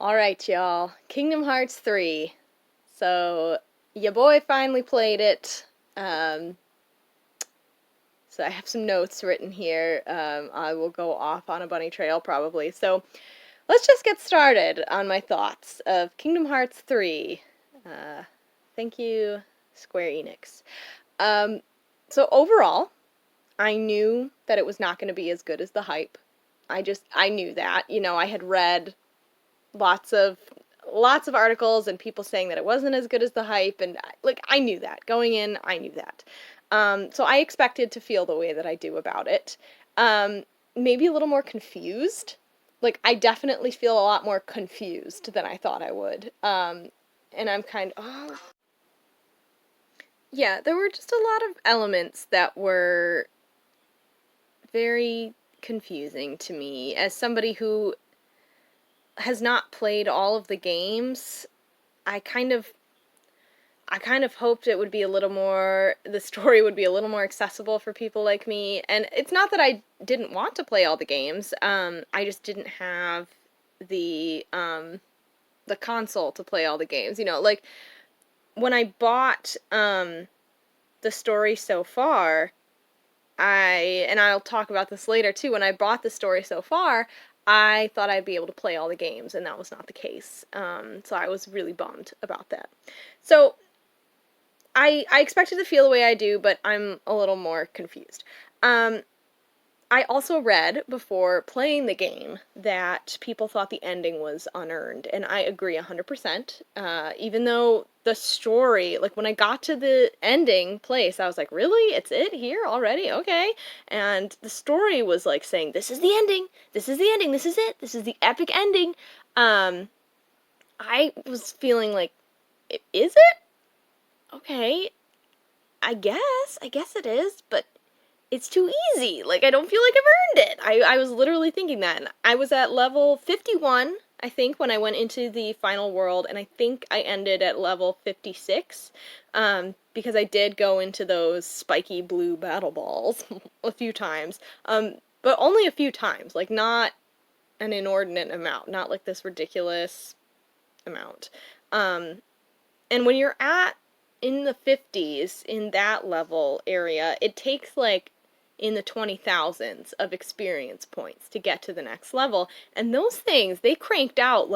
Alright, y'all. Kingdom Hearts 3. So, your boy finally played it. Um, so I have some notes written here. I will go off on a bunny trail probably. So, let's just get started on my thoughts of Kingdom Hearts 3. Thank you, Square Enix. Um, so overall, I knew that it was not going to be as good as the hype. I knew that. I had read lots of articles and people saying that it wasn't as good as the hype, and I knew that going in. I knew that. So I expected to feel the way that I do about it. Maybe a little more confused. I definitely feel a lot more confused than I thought I would. And I'm yeah, there were just a lot of elements that were very confusing to me as somebody who has not played all of the games. I kind of hoped it would be a little more, the story would be a little more accessible for people like me. And it's not that I didn't want to play all the games. I just didn't have the console to play all the games. When I bought the story so far, and I'll talk about this later too, when I bought the story so far, I thought I'd be able to play all the games, and that was not the case. So I was really bummed about that. So I expected to feel the way I do, but I'm a little more confused. I also read before playing the game that people thought the ending was unearned, and I agree 100%. Even though the story, when I got to the ending place, I was like, really? It's it here already? Okay. And the story was saying, this is the ending, this is the ending, this is it, this is the epic ending. I was feeling like, is it? Okay, I guess it is, but it's too easy. I don't feel like I've earned it. I was literally thinking that. And I was at level 51, I think, when I went into the final world, and I think I ended at level 56, because I did go into those spiky blue battle balls a few times, but only a few times, not an inordinate amount, not this ridiculous amount. And when you're in the 50s, in that level area, it takes in the 20,000s of experience points to get to the next level. And those things, they cranked out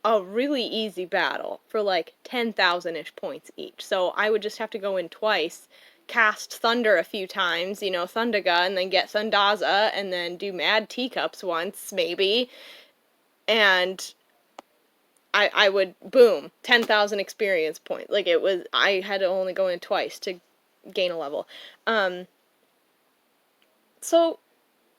a really easy battle for 10,000-ish points each. So I would just have to go in twice, cast Thunder a few times, Thundaga, and then get Thundaza, and then do Mad Teacups once, maybe. And I would, boom, 10,000 experience points. I had to only go in twice to gain a level. So,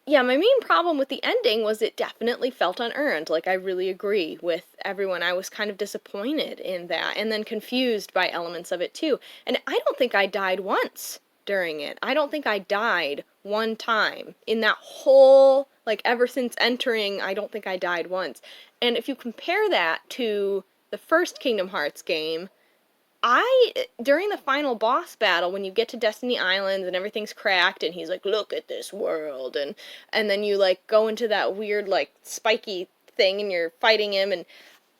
yeah, my main problem with the ending was it definitely felt unearned. I really agree with everyone. I was kind of disappointed in that, and then confused by elements of it, too. And I don't think I died once during it. I don't think I died one time in that whole, ever since entering, I don't think I died once. And if you compare that to the first Kingdom Hearts game, during the final boss battle, when you get to Destiny Islands and everything's cracked and he's like, look at this world, and then you go into that weird spiky thing and you're fighting him, and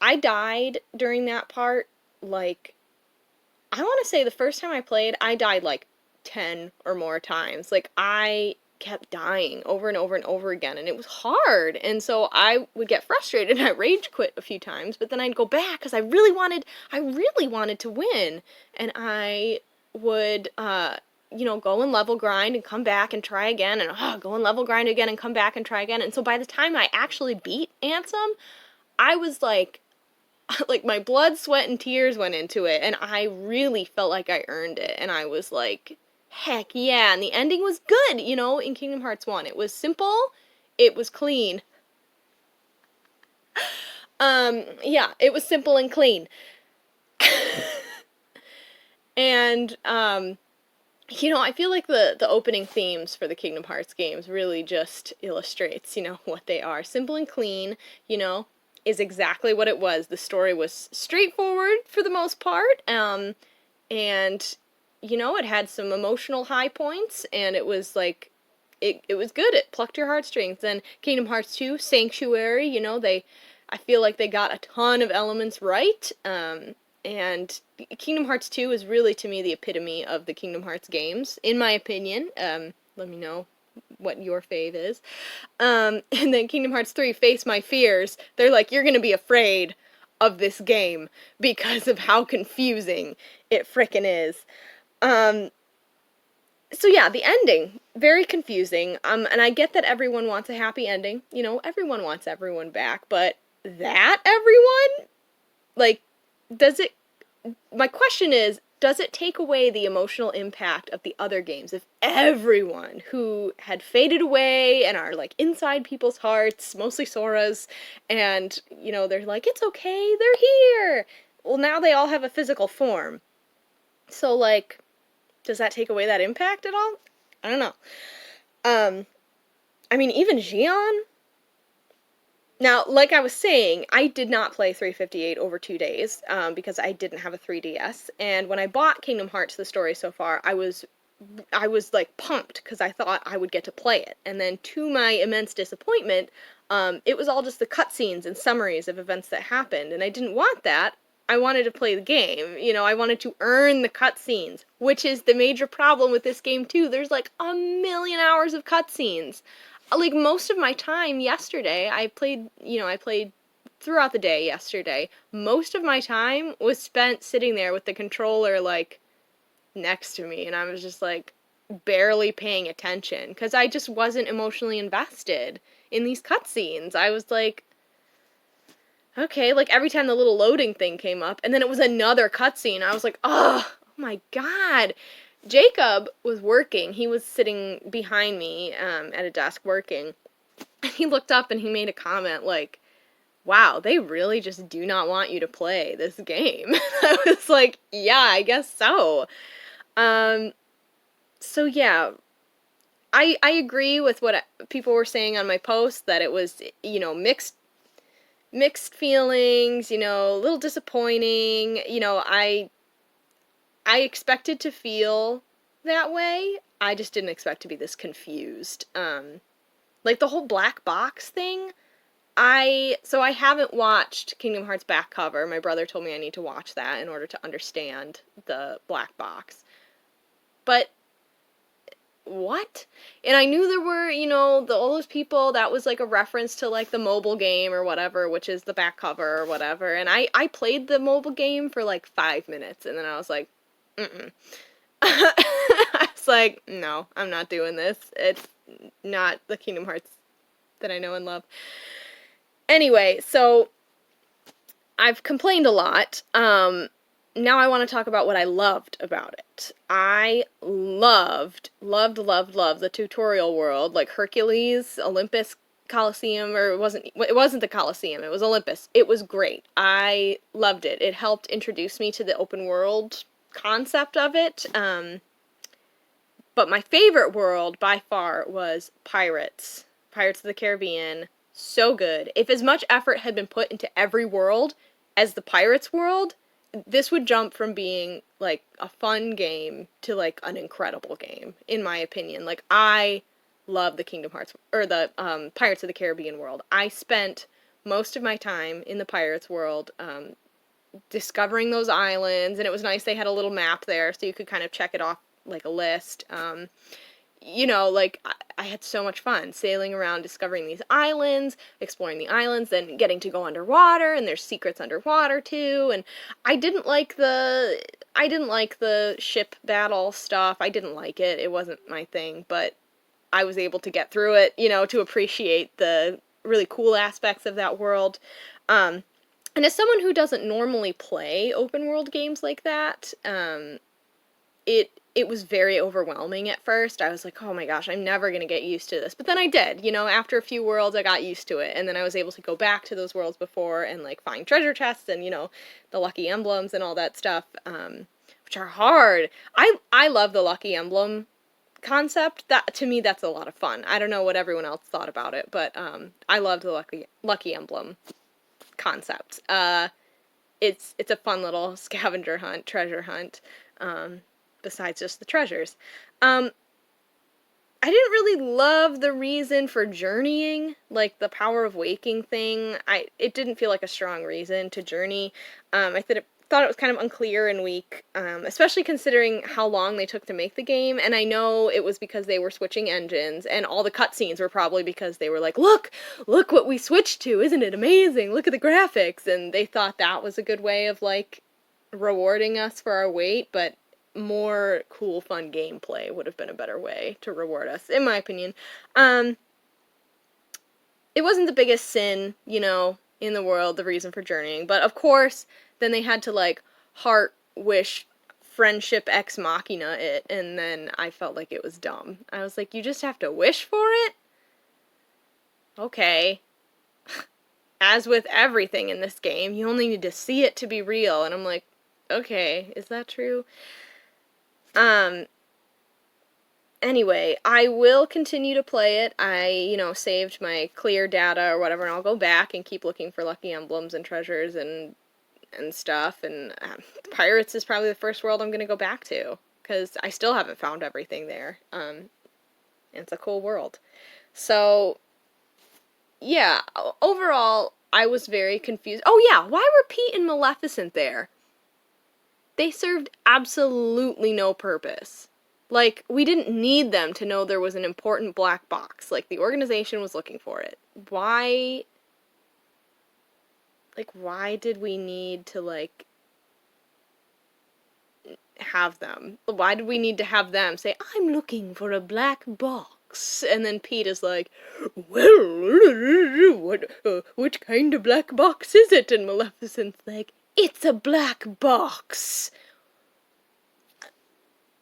I died during that part, I want to say the first time I played, I died 10 or more times. I kept dying over and over and over again, and it was hard, and so I would get frustrated and I rage quit a few times, but then I'd go back because I really wanted to win, and I would go and level grind and come back and try again, and go and level grind again and come back and try again. And so by the time I actually beat Ansem, I was my blood, sweat, and tears went into it, and I really felt like I earned it, and I was like, heck yeah. And the ending was good, in Kingdom Hearts 1. It was simple, it was clean. Yeah, it was simple and clean. And, I feel like the opening themes for the Kingdom Hearts games really just illustrates, what they are. Simple and clean, is exactly what it was. The story was straightforward for the most part, and it had some emotional high points, and it was it was good. It plucked your heartstrings. Then Kingdom Hearts 2, Sanctuary, I feel like they got a ton of elements right. And Kingdom Hearts 2 is really, to me, the epitome of the Kingdom Hearts games, in my opinion. Let me know what your fave is. And then Kingdom Hearts 3, Face My Fears. They're like, you're gonna be afraid of this game because of how confusing it frickin' is. Um, so yeah, the ending, very confusing. And I get that everyone wants a happy ending. You know, everyone wants everyone back, but that everyone? Like, does it, my question is, does it take away the emotional impact of the other games if everyone who had faded away and are like inside people's hearts, mostly Sora's, and you know, they're like, it's okay, they're here. Well, now they all have a physical form. So like, does that take away that impact at all? I don't know. Um, I mean, even Xion. Now, like I was saying, I did not play 358 over 2 days because I didn't have a 3DS. And when I bought Kingdom Hearts: The Story So Far, I was like pumped because I thought I would get to play it. And then, to my immense disappointment, it was all just the cutscenes and summaries of events that happened, and I didn't want that. I wanted to play the game. You know, I wanted to earn the cutscenes, which is the major problem with this game too. There's like a million hours of cutscenes. Like most of my time yesterday, I played throughout the day yesterday. Most of my time was spent sitting there with the controller like next to me, and I was just like barely paying attention because I just wasn't emotionally invested in these cutscenes. I was like, okay, like every time the little loading thing came up, and then it was another cutscene, I was like, oh my god. Jacob was working. He was sitting behind me at a desk working. And he looked up and he made a comment like, wow, they really just do not want you to play this game. I was like, yeah, I guess so. Um, so yeah, I agree with what people were saying on my post that it was, you know, mixed feelings, you know, a little disappointing. You know, I expected to feel that way. I just didn't expect to be this confused. Like the whole black box thing. I haven't watched Kingdom Hearts back cover. My brother told me I need to watch that in order to understand the black box. But what? And I knew there were, you know, all those people, that was like a reference to like the mobile game or whatever, which is the back cover or whatever. And I played the mobile game for like 5 minutes and then I was like, mm-mm. I was like, no, I'm not doing this. It's not the Kingdom Hearts that I know and love. Anyway, so I've complained a lot. Now I want to talk about what I loved about it. I loved the tutorial world, like Hercules, Olympus, Coliseum, or it wasn't the Coliseum, it was Olympus. It was great. I loved it. It helped introduce me to the open world concept of it. But my favorite world by far was Pirates of the Caribbean. So good. If as much effort had been put into every world as the Pirates world, this would jump from being like a fun game to like an incredible game, in my opinion. Like, I love the Kingdom Hearts or the Pirates of the Caribbean world. I spent most of my time in the Pirates world discovering those islands, and it was nice they had a little map there so you could kind of check it off like a list. You know, like, I had so much fun sailing around, discovering these islands, exploring the islands, then getting to go underwater, and there's secrets underwater too, and I didn't like the ship battle stuff. I didn't like it. It wasn't my thing, but I was able to get through it, you know, to appreciate the really cool aspects of that world. And as someone who doesn't normally play open world games like that, it was very overwhelming at first. I was like, oh my gosh, I'm never going to get used to this. But then I did, you know, after a few worlds, I got used to it. And then I was able to go back to those worlds before and, like, find treasure chests and, you know, the lucky emblems and all that stuff, which are hard. I love the lucky emblem concept. That, to me, that's a lot of fun. I don't know what everyone else thought about it, but I love the lucky emblem concept. It's a fun little scavenger hunt, treasure hunt. Besides just the treasures. I didn't really love the reason for journeying, like the power of waking thing. It didn't feel like a strong reason to journey. I thought it was kind of unclear and weak, especially considering how long they took to make the game. And I know it was because they were switching engines, and all the cutscenes were probably because they were like, look what we switched to, isn't it amazing? Look at the graphics, and they thought that was a good way of like rewarding us for our wait, but more cool, fun gameplay would have been a better way to reward us, in my opinion. Um, it wasn't the biggest sin, in the world, the reason for journeying, but of course, then they had to, like, heart wish friendship ex machina it, and then I felt like it was dumb. I was like, you just have to wish for it? Okay. As with everything in this game, you only need to see it to be real, and I'm like, okay, is that true? Um, Anyway, I will continue to play it. I, saved my clear data or whatever, and I'll go back and keep looking for lucky emblems and treasures and stuff. And Pirates is probably the first world I'm gonna go back to because I still haven't found everything there. It's a cool world. So yeah, overall, I was very confused. Oh yeah, why were Pete and Maleficent there? They served absolutely no purpose. Like, we didn't need them to know there was an important black box. Like, the organization was looking for it. Why did we need to, like, have them? Why did we need to have them say, I'm looking for a black box? And then Pete is like, well, what kind of black box is it? And Maleficent's like, it's a black box.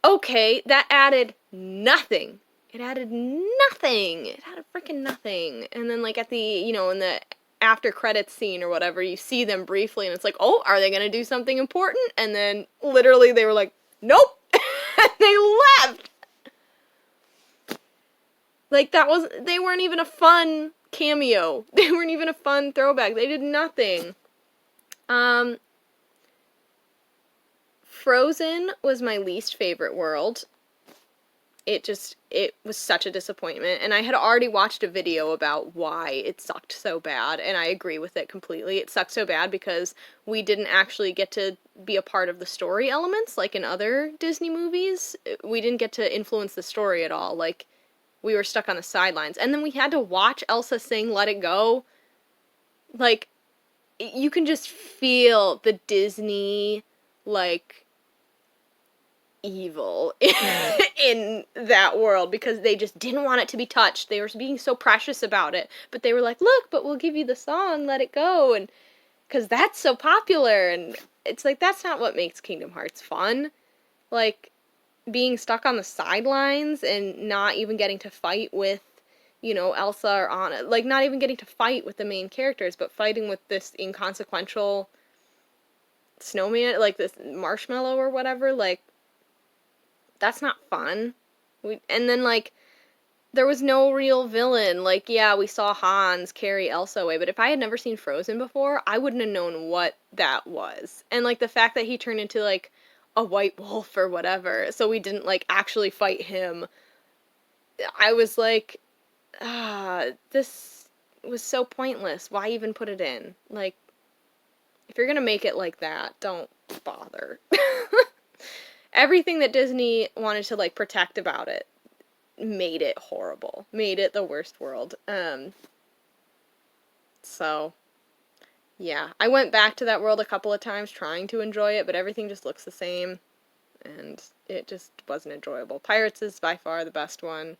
Okay, that added nothing. It added nothing. It added freaking nothing. And then, like, at the, in the after credits scene or whatever, you see them briefly, and it's like, oh, are they gonna do something important? And then, literally, they were like, nope! And they left! Like, they weren't even a fun cameo. They weren't even a fun throwback. They did nothing. Frozen was my least favorite world. It was such a disappointment, and I had already watched a video about why it sucked so bad, and I agree with it completely. It sucked so bad because we didn't actually get to be a part of the story elements, like in other Disney movies. We didn't get to influence the story at all, like, we were stuck on the sidelines. And then we had to watch Elsa sing Let It Go. Like, you can just feel the Disney, like, evil in that world because they just didn't want it to be touched. They were being so precious about it, but they were like, look, but we'll give you the song Let It Go, and because that's so popular. And it's like, that's not what makes Kingdom Hearts fun. Like, being stuck on the sidelines and not even getting to fight with, Elsa or Anna, like, not even getting to fight with the main characters, but fighting with this inconsequential snowman, like this marshmallow or whatever, like, that's not fun. And then, like, there was no real villain. Like, yeah, we saw Hans carry Elsa away, but if I had never seen Frozen before, I wouldn't have known what that was. And, like, the fact that he turned into, like, a white wolf or whatever, so we didn't, like, actually fight him, I was like, this was so pointless. Why even put it in? Like, if you're gonna make it like that, don't bother. Everything that Disney wanted to, like, protect about it made it horrible. Made it the worst world. So, yeah. I went back to that world a couple of times trying to enjoy it, but everything just looks the same, and it just wasn't enjoyable. Pirates is by far the best one.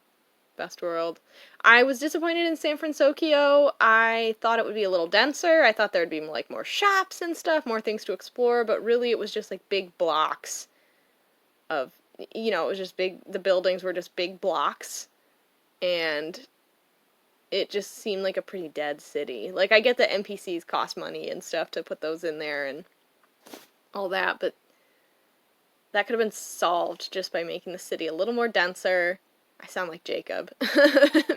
Best world. I was disappointed in San Francisco. I thought it would be a little denser. I thought there would be, like, more shops and stuff, more things to explore, but really it was just, like, big blocks of, it was just big, the buildings were just big blocks, and it just seemed like a pretty dead city. Like, I get that NPCs cost money and stuff to put those in there and all that, but that could have been solved just by making the city a little more denser. I sound like Jacob.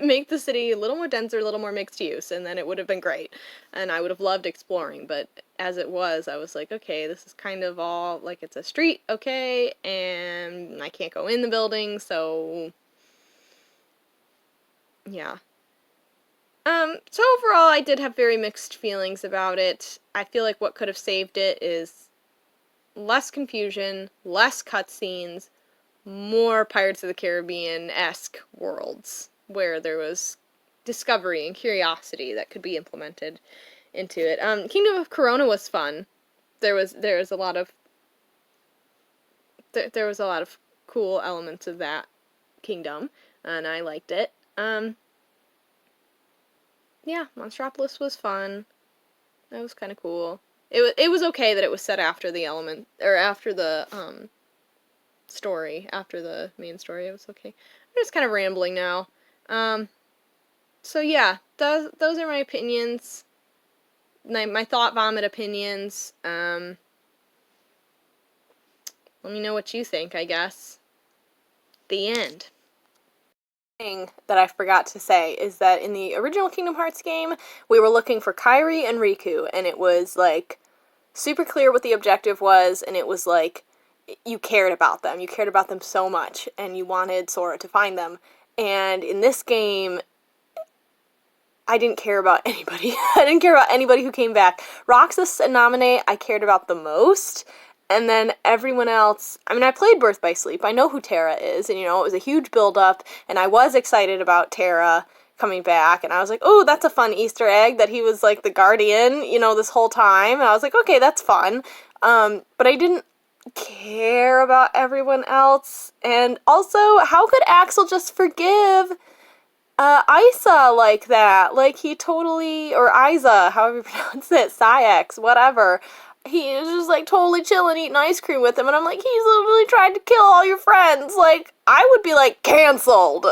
Make the city a little more denser, a little more mixed use, and then it would have been great. And I would have loved exploring, but as it was, I was like, okay, this is kind of all, like, it's a street, okay, and I can't go in the building, so Yeah. So overall, I did have very mixed feelings about it. I feel like what could have saved it is less confusion, less cutscenes, more Pirates of the Caribbean-esque worlds where there was discovery and curiosity that could be implemented into it. Kingdom of Corona was fun. There was a lot of there was a lot of cool elements of that kingdom, and I liked it. Yeah, Monstropolis was fun. That was kind of cool. It was okay that it was set after the element or after the story, after the main story. It was okay. I'm just kind of rambling now. So yeah, those are my opinions. My thought vomit opinions. Let me know what you think, I guess. The end. Thing that I forgot to say is that in the original Kingdom Hearts game, we were looking for Kairi and Riku, and it was like super clear what the objective was, and it was like you cared about them. You cared about them so much, and you wanted Sora to find them. And in this game, I didn't care about anybody. I didn't care about anybody who came back. Roxas and Naminé, I cared about the most. And then everyone else, I mean, I played Birth by Sleep. I know who Terra is, and, you know, it was a huge build-up, and I was excited about Terra coming back, and I was like, oh, that's a fun Easter egg that he was, like, the guardian, you know, this whole time, and I was like, okay, that's fun. But I didn't care about everyone else, and also, how could Axel just forgive Isa like that? Like, he totally, or Isa, however you pronounce it, Sayax, whatever. He was just, like, totally chilling, eating ice cream with him, and I'm like, he's literally tried to kill all your friends. Like, I would be, like, canceled.